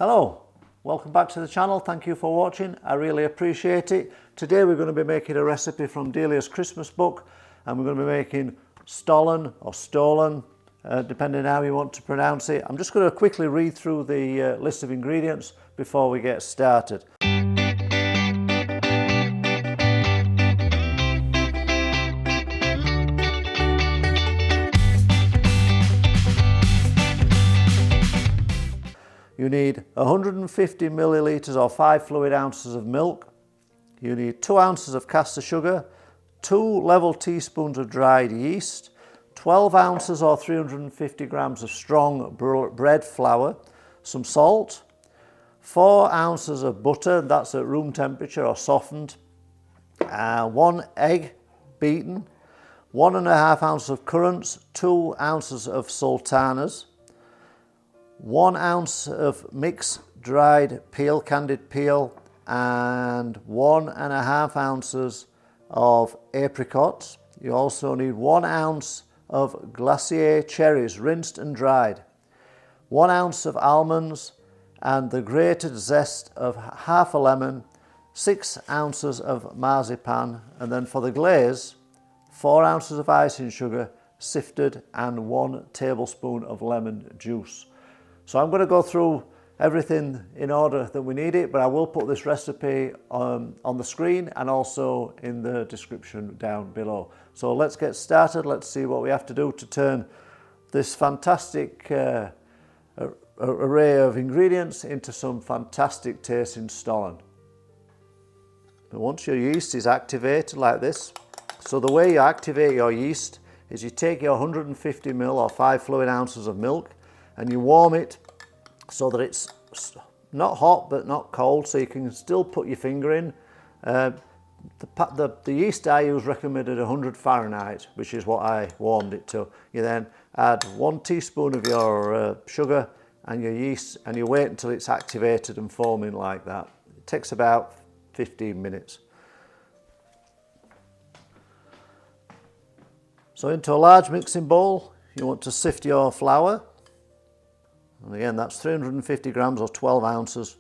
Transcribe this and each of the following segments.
Hello, welcome back to the channel. Thank you for watching. I really appreciate it. Today we're going to be making a recipe from Delia's Christmas book, and we're going to be making Stollen or Stollen, depending on how you want to pronounce it. I'm just going to quickly read through the list of ingredients before we get started. You need 150 millilitres or 5 fluid ounces of milk. You need 2 ounces of caster sugar, 2 level teaspoons of dried yeast, 12 ounces or 350 grams of strong bread flour, some salt, 4 ounces of butter, that's at room temperature or softened, 1 egg beaten, 1.5 ounces of currants, 2 ounces of sultanas, 1 ounce of mixed dried peel, candied peel, and 1.5 ounces of apricots. You also need 1 ounce of glace cherries, rinsed and dried, 1 ounce of almonds, and the grated zest of half a lemon, 6 ounces of marzipan, and then for the glaze, 4 ounces of icing sugar, sifted, and 1 tablespoon of lemon juice. So I'm going to go through everything in order that we need it, but I will put this recipe on the screen and also in the description down below. So let's get started. Let's see what we have to do to turn this fantastic array of ingredients into some fantastic tasting Stollen. But once your yeast is activated like this, so the way you activate your yeast is you take your 150 ml or 5 fluid ounces of milk and you warm it so that it's not hot but not cold, so you can still put your finger in. The yeast I use recommended 100 Fahrenheit, which is what I warmed it to. You then add 1 teaspoon of your sugar and your yeast, and you wait until it's activated and foaming like that. It takes about 15 minutes. So into a large mixing bowl, you want to sift your flour. And again, that's 350 grams or 12 ounces.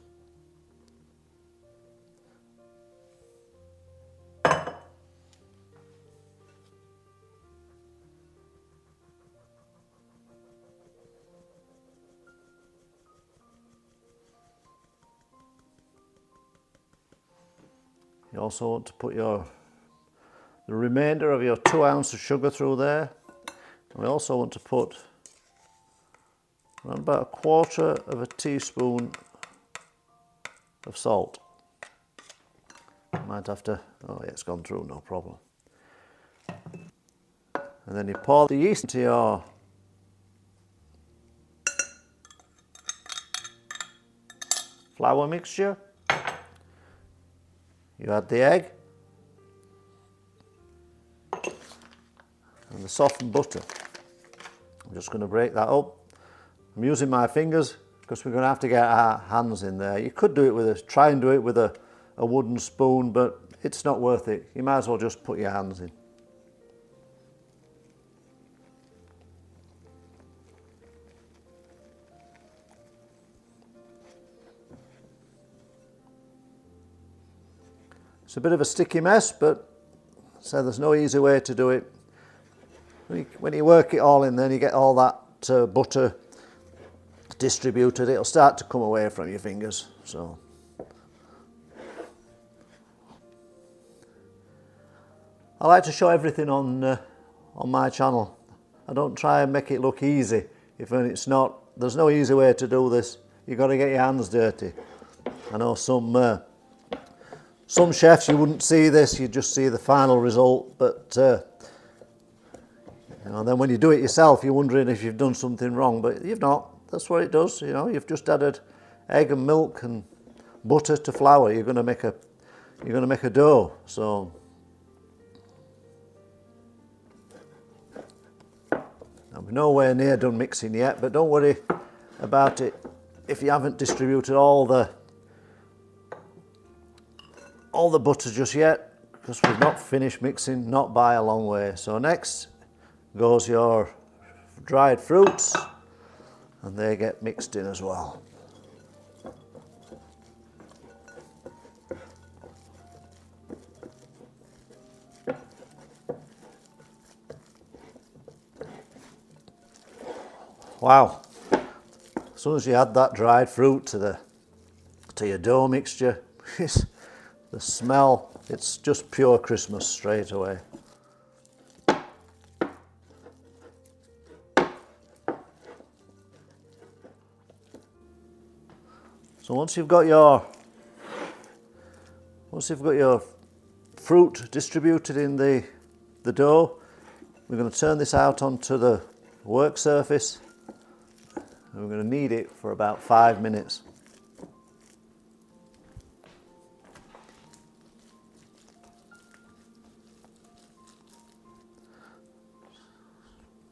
You also want to put the remainder of your 2 ounces of sugar through there. We also want to put around about 1/4 of a teaspoon of salt. Might have to, oh yeah, it's gone through, no problem. And then you pour the yeast into your flour mixture. You add the egg and the softened butter. I'm just going to break that up. I'm using my fingers because we're going to have to get our hands in there. You could do it try and do it with a wooden spoon, but it's not worth it. You might as well just put your hands in. It's a bit of a sticky mess, but so there's no easy way to do it. When you work it all in, then you get all that butter distributed, it'll start to come away from your fingers. So I like to show everything on my channel. I don't try and make it look easy if it's not. There's no easy way to do this. You've got to get your hands dirty. I know some chefs, you wouldn't see this, you just see the final result, but you know, then when you do it yourself, you're wondering if you've done something wrong, but you've not. That's what it does. You know, you've just added egg and milk and butter to flour. You're going to make a dough. So I'm nowhere near done mixing yet, but don't worry about it if you haven't distributed all the butter just yet, because we've not finished mixing, not by a long way. So next goes your dried fruits, and they get mixed in as well. Wow, as soon as you add that dried fruit to your dough mixture, the smell, it's just pure Christmas straight away. So once you've got your fruit distributed in the dough, we're going to turn this out onto the work surface, and we're going to knead it for about 5 minutes.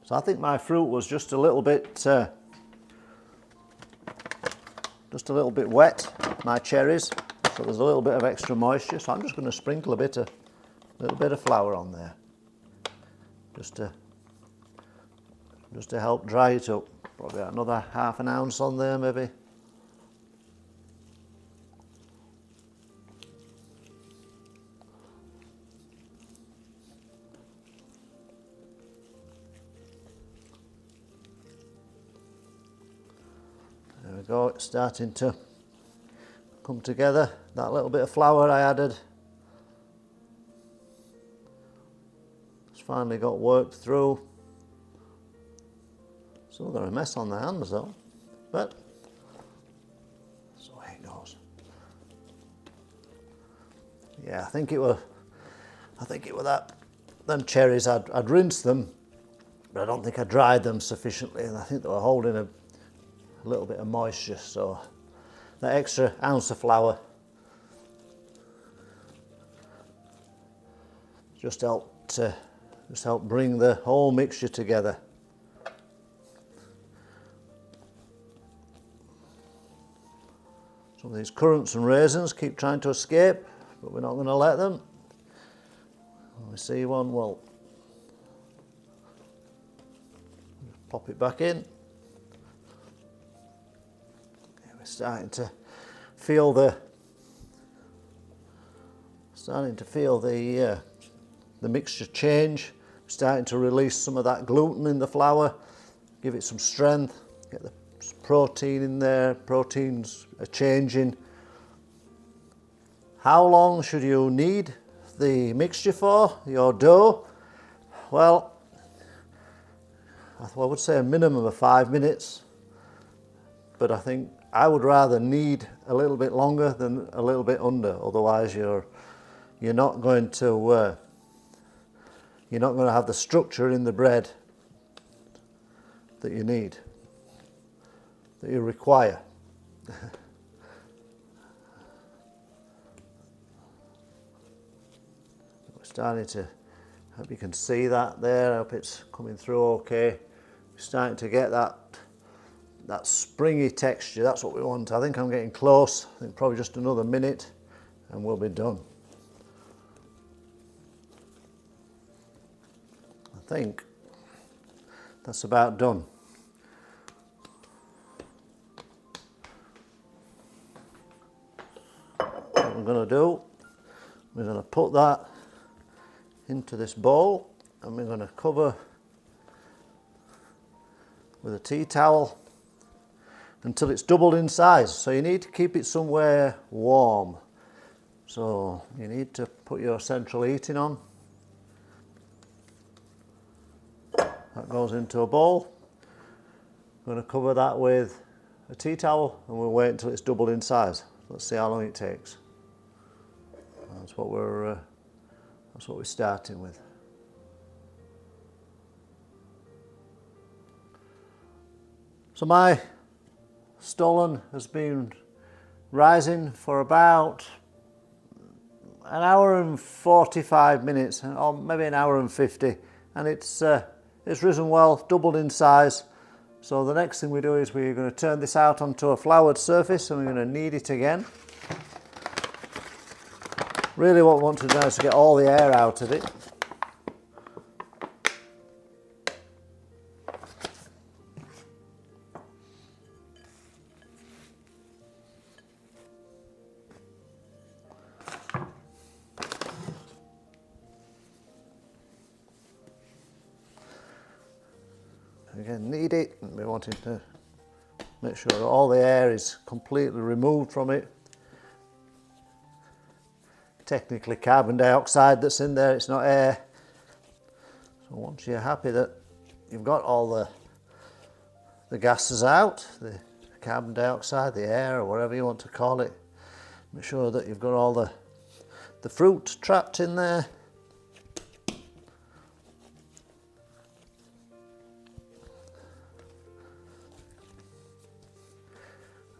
So I think my fruit was just a little bit wet, my cherries, so there's a little bit of extra moisture, so I'm just going to sprinkle a little bit of flour on there, just to help dry it up. Probably another half an ounce on there maybe. There we go, it's starting to come together. That little bit of flour I added, it's finally got worked through. Still got a mess on the hands though, but so it goes. Yeah, I think it were that them cherries. I'd rinsed them, but I don't think I dried them sufficiently, and I think they were holding a little bit of moisture. So that extra ounce of flour just helped bring the whole mixture together. Some of these currants and raisins keep trying to escape, but we're not going to let them. When we see one, well, pop it back in. Okay, we're starting to feel the mixture change. We're starting to release some of that gluten in the flour, give it some strength, get the protein in there. Proteins are changing. How long should you knead the mixture for, your dough? Well, I would say a minimum of 5 minutes, but I think I would rather knead a little bit longer than a little bit under. Otherwise, you're not going to have the structure in the bread that you need, that you require. We're starting to, I hope you can see that there, I hope it's coming through okay. We're starting to get that springy texture, that's what we want. I think I'm getting close. I think probably just another minute and we'll be done. I think that's about done. What we're going to do, we're going to put that into this bowl and we're going to cover with a tea towel until it's doubled in size. So you need to keep it somewhere warm. So you need to put your central heating on. That goes into a bowl. I'm going to cover that with a tea towel and we'll wait until it's doubled in size. Let's see how long it takes. That's what we're starting with. So my Stollen has been rising for about an hour and 45 minutes, or maybe an hour and 50, and it's risen well, doubled in size. So the next thing we do is we're going to turn this out onto a floured surface and we're going to knead it again. Really what we want to do is to get all the air out of it. can knead it, and we're wanting to make sure that all the air is completely removed from it. Technically carbon dioxide that's in there, it's not air. So once you're happy that you've got all the gases out, the carbon dioxide, the air, or whatever you want to call it, make sure that you've got all the fruit trapped in there.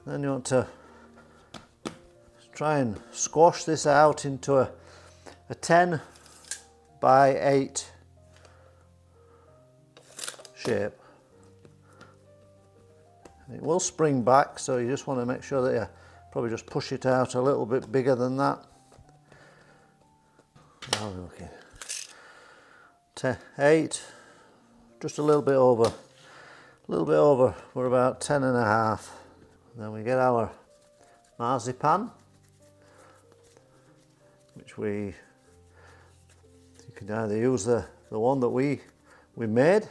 Then you want to try and squash this out into a 10 by 8 shape. It will spring back, so you just want to make sure that you probably just push it out a little bit bigger than that. Now we're looking 8, just a little bit over. We're about 10.5. Then we get our marzipan, which you can either use the one that we made,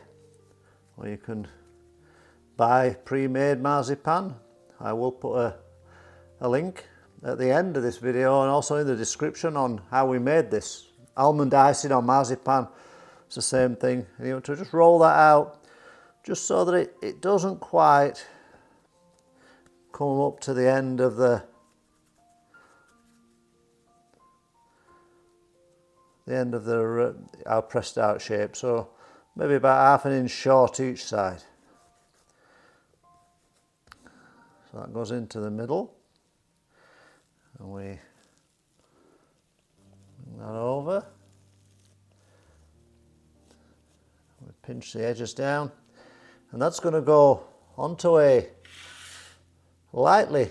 or you can buy pre-made marzipan. I will put a link at the end of this video and also in the description on how we made this. Almond icing on marzipan, it's the same thing. And you want to just roll that out just so that it doesn't quite come up to the end of our pressed out shape, so maybe about 1/2 inch short each side. So that goes into the middle, and we bring that over. We pinch the edges down, and that's going to go onto a lightly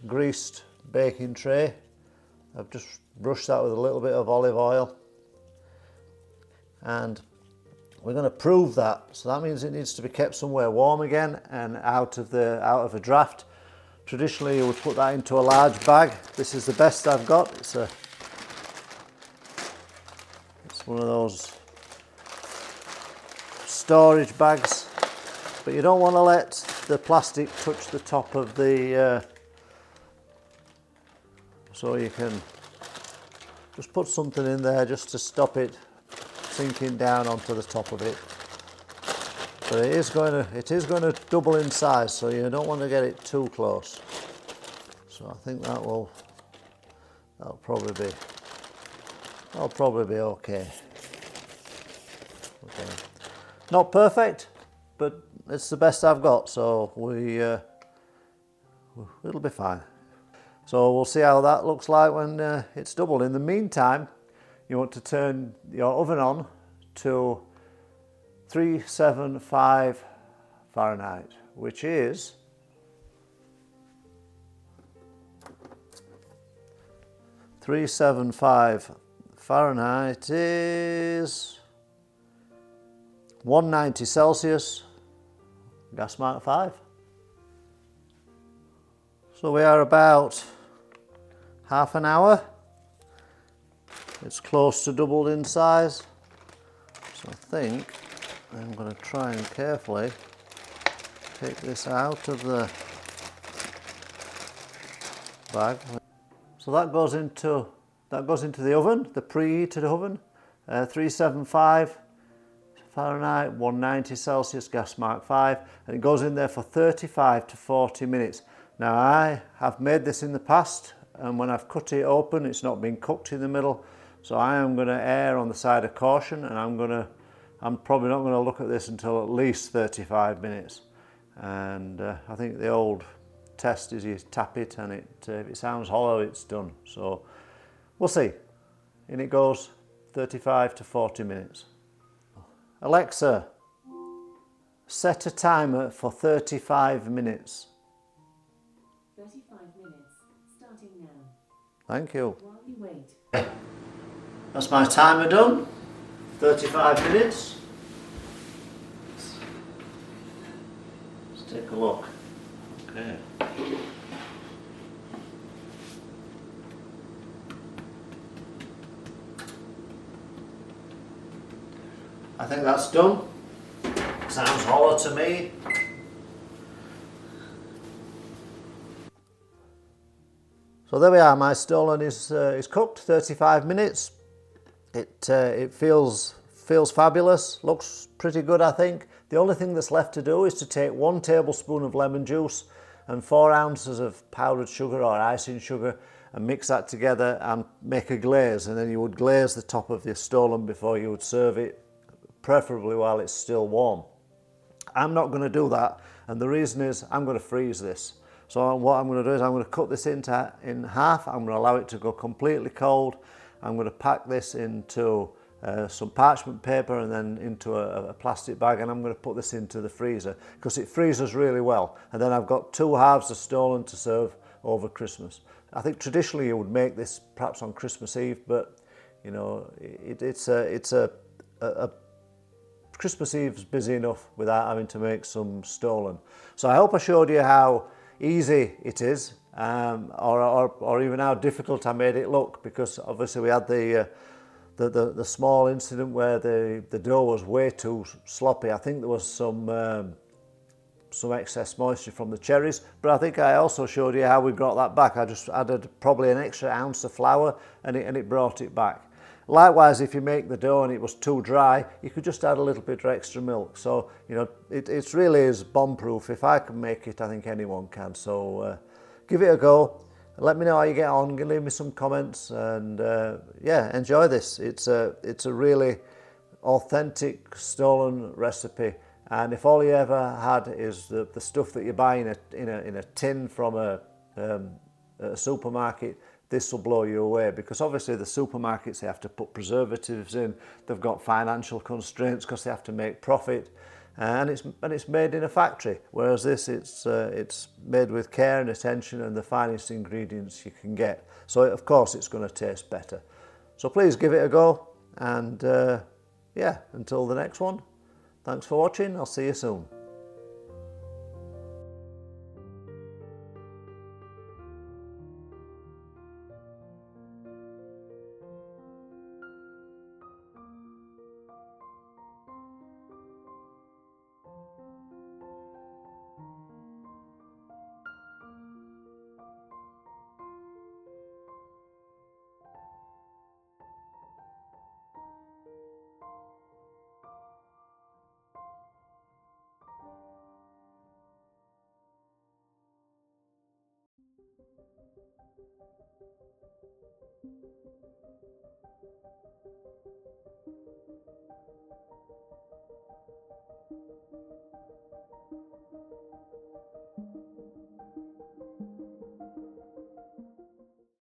greased baking tray. I've just brushed that with a little bit of olive oil, and we're going to prove that. So that means it needs to be kept somewhere warm again and out of a draft. Traditionally you would put that into a large bag. This is the best I've got. It's one of those storage bags, but you don't want to let the plastic touch the top of the so you can just put something in there just to stop it sinking down onto the top of it. But it is going to double in size, so you don't want to get it too close. So I think that'll probably be okay. Not perfect, but it's the best I've got, so it'll be fine. So we'll see how that looks like when it's doubled. In the meantime, you want to turn your oven on to 375 Fahrenheit, which is 375 Fahrenheit is 190 Celsius, gas mark 5. So we are about half an hour. It's close to doubled in size. So I think I'm going to try and carefully take this out of the bag. So that goes into the oven, the preheated oven, 375 Fahrenheit, 190 Celsius, gas mark 5, and it goes in there for 35 to 40 minutes. Now I have made this in the past, and when I've cut it open, it's not been cooked in the middle, so I am going to err on the side of caution, and I'm probably not going to look at this until at least 35 minutes. And I think the old test is you tap it, and if it sounds hollow, it's done. So we'll see. In it goes, 35 to 40 minutes. Alexa, set a timer for 35 minutes. 35 minutes, starting now. Thank you. While you wait. That's my timer done. 35 minutes. Let's take a look. Okay. I think that's done. Sounds hollow. Follow to me. So there we are, my Stollen is cooked, 35 minutes. It feels fabulous, looks pretty good I think. The only thing that's left to do is to take 1 tablespoon of lemon juice and 4 ounces of powdered sugar or icing sugar and mix that together and make a glaze, and then you would glaze the top of your Stollen before you would serve it, preferably while it's still warm. I'm not going to do that, and the reason is I'm going to freeze this. So what I'm going to do is I'm going to cut this in half. I'm going to allow it to go completely cold. I'm going to pack this into some parchment paper and then into a plastic bag, and I'm going to put this into the freezer because it freezes really well. And then I've got 2 halves of Stollen to serve over Christmas. I think traditionally you would make this perhaps on Christmas Eve, but you know it's a Christmas Eve's busy enough without having to make some Stollen. So I hope I showed you how easy it is, or even how difficult I made it look, because obviously we had the small incident where the dough was way too sloppy. I think there was some excess moisture from the cherries, but I think I also showed you how we got that back. I just added probably an extra ounce of flour and it brought it back. Likewise, if you make the dough and it was too dry, you could just add a little bit of extra milk. So, you know, it really is bomb-proof. If I can make it, I think anyone can. So give it a go. Let me know how you get on. Leave me some comments, and yeah, enjoy this. It's a really authentic Stollen recipe. And if all you ever had is the stuff that you buy in a tin from a supermarket, this will blow you away, because obviously the supermarkets, they have to put preservatives in, they've got financial constraints because they have to make profit, and it's made in a factory, whereas this it's made with care and attention and the finest ingredients you can get. So of course it's going to taste better. So please give it a go, and yeah, until the next one, thanks for watching. I'll see you soon.